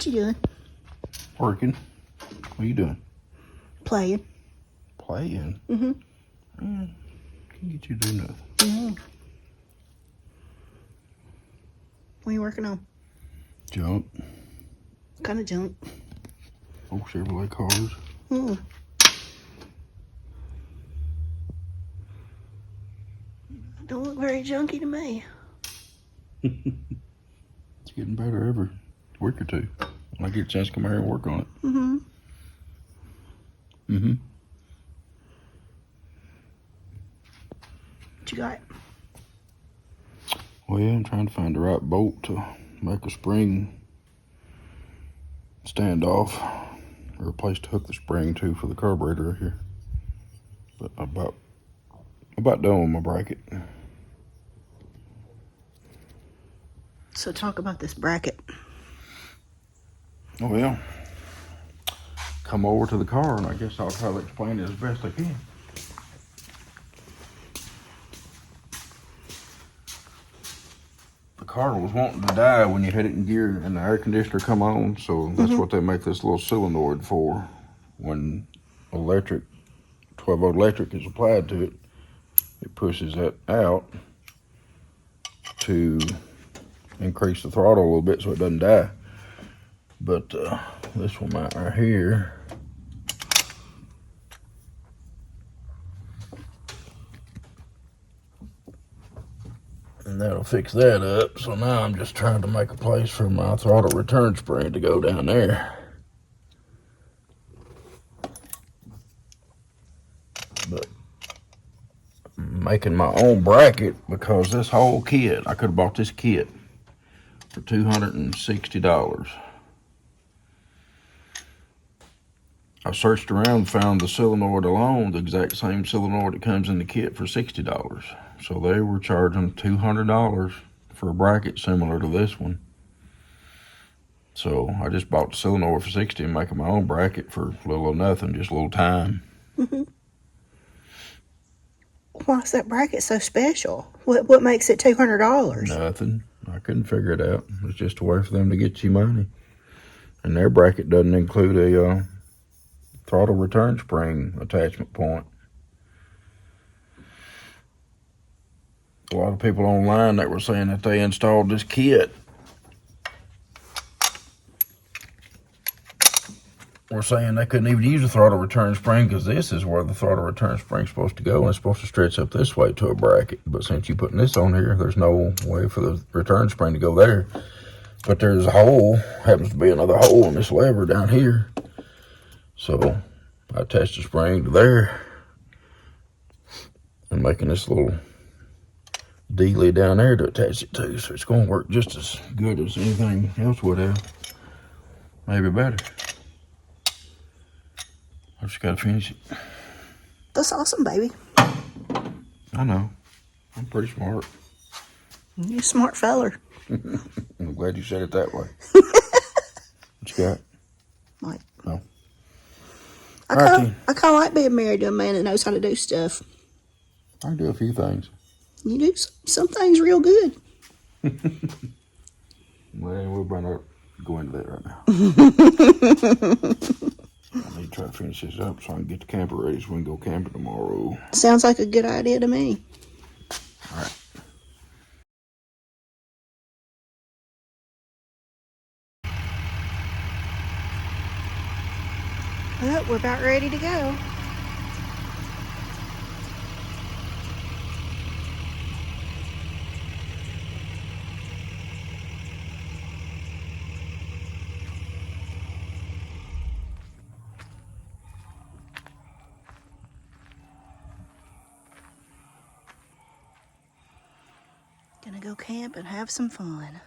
What you doing? Working. What are you doing? Playing. Playing? Mm-hmm. Can't get you to do nothing. Mm-hmm. What are you working on? Junk. What kind of junk? Old Chevrolet cars. Hmm. Don't look very junky to me. It's getting better every week or two. When I get a chance to come here and work on it. Mm-hmm. Mm-hmm. What you got? Well, I'm trying to find the right bolt to make a spring stand off, or a place to hook the spring to for the carburetor here. But I'm about done with my bracket. So talk about this bracket. Oh, well, come over to the car and I guess I'll try to explain it as best I can. The car was wanting to die when you had it in gear and the air conditioner come on, so that's what they make this little solenoid for. When electric, 12-volt electric is applied to it, it pushes that out to increase the throttle a little bit so it doesn't die. But this one right here, and that'll fix that up. So now I'm just trying to make a place for my throttle return spring to go down there. But I'm making my own bracket because this whole kit, I could have bought this kit for $260. I searched around and found the solenoid alone, the exact same solenoid that comes in the kit, for $60. So they were charging $200 for a bracket similar to this one. So I just bought the solenoid for $60 and making my own bracket for a little or nothing, just a little time. Mm-hmm. Why is that bracket so special? What makes it $200? Nothing. I couldn't figure it out. It's just a way for them to get you money. And their bracket doesn't include a throttle return spring attachment point. A lot of people online that were saying that they installed this kit were saying they couldn't even use a throttle return spring because this is where the throttle return spring is supposed to go, and it's supposed to stretch up this way to a bracket. But since you're putting this on here, there's no way for the return spring to go there. But there's a hole, happens to be another hole in this lever down here. So I attached the spring to there and making this little dealie down there to attach it to. So it's going to work just as good as anything else would have. Maybe better. I just got to finish it. That's awesome, baby. I know. I'm pretty smart. You're a smart feller. I'm glad you said it that way. What you got? Like, No. I kind of like being married to a man that knows how to do stuff. I can do a few things. You do some things real good. Well, we're about to go into that right now. I need to try to finish this up so I can get the camper ready so we can go camping tomorrow. Sounds like a good idea to me. All right. Well, we're about ready to go. Gonna go camp and have some fun.